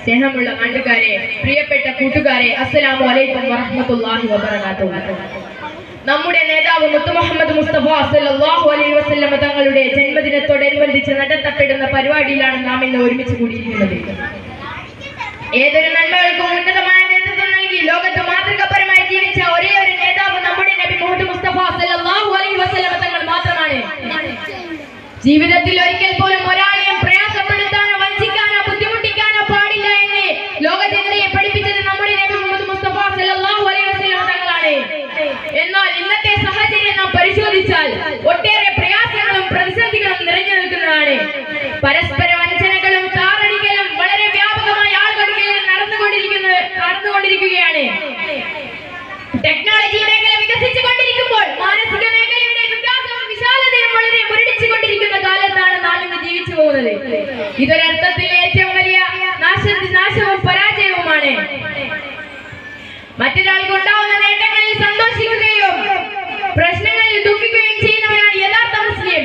സ്നേഹമുള്ള നാട്ടുകാരെ, പ്രിയപ്പെട്ട കൂട്ടുകാരെ, അസ്സലാമു അലൈക്കും വറഹ്മത്തുള്ളാഹി വബറകാതുഹു. നമ്മുടെ നേതാവ് മുത്തു മുഹമ്മദ് മുസ്തഫ സല്ലല്ലാഹു അലൈഹി വസല്ലം തങ്ങളുടെ ജന്മദിനത്തോടനുബന്ധിച്ച് നടത്തപ്പെടുന്ന പരിപാടിയിലാണ് നാം ഇന്ന് ഒരുമിച്ച് കൂടിയിരിക്കുന്നത്. ഏതൊരു നന്മകൾക്കും ഉന്നതമായ നേതൃത്വം നൽകി ലോകത്ത് മാതൃകാപരമായി ജീവിച്ച ഒരേ ഒരു നേതാവ് നമ്മുടെ നബി മുഹമ്മദ് മുസ്തഫ സല്ലല്ലാഹു അലൈഹി വസല്ലം തങ്ങൾ മാത്രമാണ്. ജീവിതത്തിൽ ഒരിക്കൽ പോലും ഒരാളെയും പ്രയാസപ്പെടുത്താനോ വഞ്ചിക്കാനോ ബുദ്ധിമുട്ടിക്കാനോ പാടില്ല എന്ന് ലോകജനതയെ പഠിപ്പിച്ചത് നമ്മുടെ നബി മുഹമ്മദ് മുസ്തഫ സല്ലല്ലാഹു അലൈഹി വസല്ലം തങ്ങളാണ്. എന്നാൽ ഇന്നത്തെ സാഹചര്യം നാം പരിശോധിച്ചാൽ ഒട്ടേറെ പ്രയാസങ്ങളും പ്രതിസന്ധികളും നിറഞ്ഞു നിൽക്കുന്നതാണ്. പരസ്പര വഞ്ചനകളും താറടിക്കലും വളരെ വ്യാപകമായ ആളുകളിൽ നടന്നുകൊണ്ടിരിക്കുകയാണ്. ടെക്നോളജി മേഖല വികസിച്ചുകൊണ്ടിരിക്കുമ്പോൾ മാനസിക മേഖലയുടെ വികാസവും വിശാലതയും വളരെ മുരടിച്ചുകൊണ്ടിരിക്കുന്ന കാലത്താണ് നാം ഇന്ന് ജീവിച്ചു പോകുന്നത്. ഇതൊരർത്ഥത്തിൽ ഏറ്റവും വലിയ നാശവും പരാജയവുമാണ്. മറ്റൊരാൾക്ക് ഉണ്ടാവുന്ന നേട്ടങ്ങളിൽ സന്തോഷിക്കുകയും പ്രശ്നങ്ങളിൽ ദുഃഖിക്കുകയും ചെയ്യുന്നവരാണ് യഥാർത്ഥ മുസ്ലിം.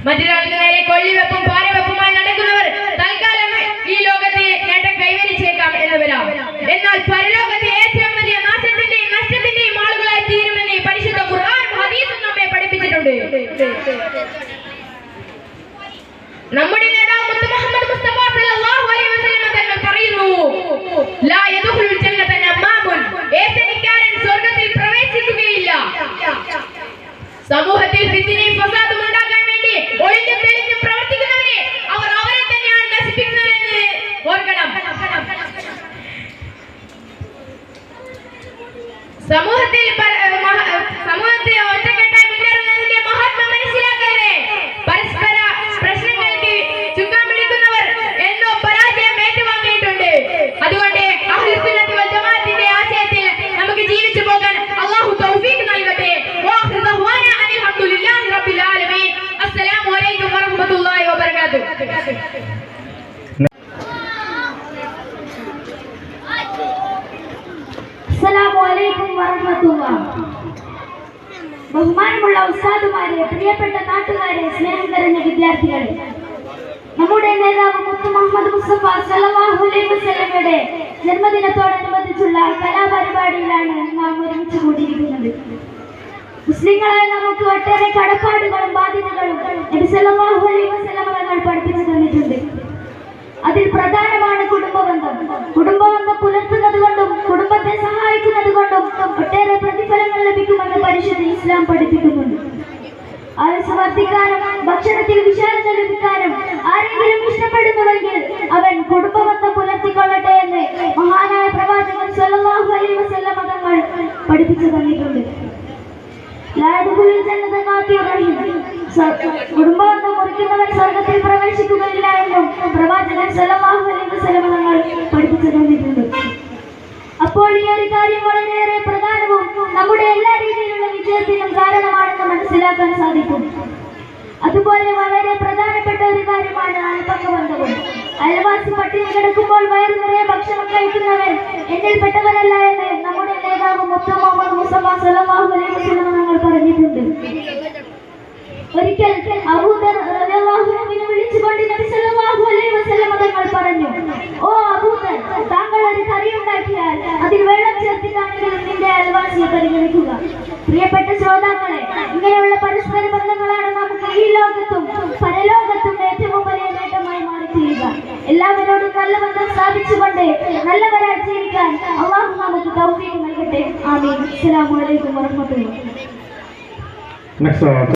മറ്റൊരാൾക്ക് നേരെ കൊള്ളിവെപ്പും പാരവെപ്പുമായി നടക്കുന്നവർ തൽക്കാലം ഈ ലോകത്തെ നേട്ടം കൈവരിച്ചേക്കാം എന്നവരാണ്. എന്നാൽ പരലോകത്തെ ഏറ്റവും വലിയ നാശത്തിന്റെയും നഷ്ടത്തിന്റെയും ആളുകളായി തീരുമെന്ന് പരിശുദ്ധ ഖുർആനും ഹദീസും നമ്മെ പഠിപ്പിച്ചിട്ടുണ്ട്. നമ്മുടെ നേതാവ് മുത്തു മുഹമ്മദ് മുസ്തഫ സല്ലല്ലാഹു അലൈഹി വസല്ലം തങ്ങൾ പറയുന്നു, ലാ യദ്ഖുലുൽ ജന്നത നമ്മാമുൻ, ഏഷണിക്കാരൻ സ്വർഗ്ഗത്തിൽ പ്രവേശിക്കുകയില്ല. സമൂഹത്തിൽ ഫിത്നയും ഫസാദും ഉണ്ടാക്കാൻ വേണ്ടി ഒളിഞ്ഞും തെളിഞ്ഞും പ്രവർത്തിക്കുന്നവരെ അവർ അവരെ തന്നെയാണ് നശിപ്പിക്കുന്നതെന്ന് ഓർക്കണം. സമൂഹത്തെ ഒറ്റക്കെട്ടായി മുന്നേറുന്നതിന്റെ മഹത്വം മനസ്സിലാക്കാതെ പരസ്പര പ്രശ്നങ്ങൾക്ക് ചുക്കാൻ പിടിക്കുന്നവർ എന്നോ പരാജയം ഏറ്റുവാങ്ങിയിട്ടുണ്ട്. അതുകൊണ്ട് അഹ്ലുസ് സുന്നത്തി വൽ ജമാഅത്തിന്റെ ആശയത്തിൽ നമുക്ക് ജീവിച്ചു പോകാൻ അല്ലാഹു തൗഫീഖ് നൽകട്ടെ. വആഖിറു ദഅ്വാനാ അൽഹംദുലില്ലാഹി റബ്ബിൽ ആലമീൻ. അസ്സലാമു അലൈക്കും വറഹ്മത്തുള്ളാഹി വബറകാതുഹു. അസ്സലാമു അലൈക്കും വറഹ്മത്തുള്ളാഹി. ബഹുമാനമുള്ള ഉസ്താദുമാരെ, പ്രിയപ്പെട്ട നാട്ടുകാരെ, സ്നേഹം നിറഞ്ഞ വിദ്യാർത്ഥികളെ, നമ്മുടെ നേതാവ് മുത്തു മുഹമ്മദ് മുസ്തഫ സല്ലല്ലാഹു അലൈഹി വസല്ലമയുടെ ജന്മദിനത്തോടനുബന്ധിച്ചുള്ള കലാപരിപാടിയിലാണ് നാം ഒരുമിച്ച് കൂടിയിരിക്കുന്നത്. മുസ്ലിങ്ങളായ നമുക്ക് ഒട്ടേറെ കടപ്പാടുകളും ബാധ്യതകളും നബി സല്ലല്ലാഹു അലൈഹി വസല്ലമ തങ്ങൾ പഠിപ്പിച്ചു തന്നിട്ടുണ്ട്. അതിൽ പ്രധാനമാണ് കുടുംബബന്ധം. കുടുംബബന്ധം പുലർത്തുന്നത് കൊണ്ടും കുടുംബത്തെ സഹായിക്കുന്നത് കൊണ്ടും ഒട്ടേറെ പ്രതിഫലങ്ങൾ ലഭിക്കുമെന്ന് പരിശുദ്ധ ഇസ്ലാം പഠിപ്പിക്കുന്നുണ്ട്. ആയുസ് വർദ്ധിക്കാനും ഭക്ഷണത്തിൽ വിശാലത ലഭിക്കാനും ആരെങ്കിലും ഇഷ്ടപ്പെടുന്നുവെങ്കിൽ അവൻ കുടുംബബന്ധം പുലർത്തിക്കൊള്ളട്ടെ എന്ന് മഹാനായ പ്രവാചകൻ സല്ലല്ലാഹു അലൈഹി വസല്ലമ തങ്ങൾ പഠിപ്പിച്ചു തന്നിട്ടുണ്ട്. കുടുംബബന്ധം മുറിക്കുന്നവൻ സ്വർഗത്തിൽ പ്രവേശിക്കുകയില്ല എന്നും പ്രവാചകൻ സല്ലല്ലാഹു അലൈഹി വസല്ലം തങ്ങൾ പഠിപ്പിച്ചു തന്നിട്ടുണ്ട്. അപ്പോൾ ഈ ഒരു കാര്യം വളരെയേറെ പ്രധാനവും നമ്മുടെ എല്ലാ രീതിയിലുള്ള വിജയത്തിനും കാരണമാണെന്ന് മനസ്സിലാക്കാൻ സാധിക്കും. അതുപോലെ വളരെ പ്രധാനപ്പെട്ട ഒരു കാര്യമാണ് അയൽപക്കബന്ധവും. അയൽവാസി പട്ടിണി കിടക്കുമ്പോൾ വയറു നിറയെ ഭക്ഷണം കഴിക്കുന്നവൻ എന്നിൽപ്പെട്ടവനല്ല എന്ന് നമ്മുടെ നേതാവ് മുത്തു മുഹമ്മദ് മുസ്തഫ സല്ലല്ലാഹു അലൈഹി വസല്ലം തങ്ങൾ പറഞ്ഞിട്ടുണ്ട്. ഒരിക്കൽ അബൂദർ റളിയല്ലാഹു അൻഹുവിനെ വിളിച്ചുകൊണ്ട് നബി സല്ലല്ലാഹു അലൈഹി വസല്ലം തങ്ങൾ പറഞ്ഞു, ഓ അബൂദർ, താങ്കൾ ഒരു കറി ഉണ്ടാക്കിയാൽ അതിൽ വെള്ളം ചേർത്തിട്ടാണെങ്കിലും നിന്റെ അയൽവാസിയെ പരിഗണിക്കുക. പ്രിയപ്പെട്ട ശ്രോതാക്കളെ, ഇങ്ങനെയുള്ള പരസ്പര ബന്ധങ്ങളാണ് നമുക്ക് ഈ ലോകത്തും പരലോകത്തും ഏറ്റവും വലിയ നേട്ടമായി മാറിത്തീരുക. എല്ലാവരോടും നല്ല ബന്ധം സ്ഥാപിച്ചുകൊണ്ട് നല്ലവരായി ജീവിക്കാൻ അല്ലാഹു നമുക്ക് തൗഫീഖ് നൽകട്ടെ. ആമീൻ. അസ്സലാമു അലൈക്കും വറഹ്മത്തുള്ളാഹി.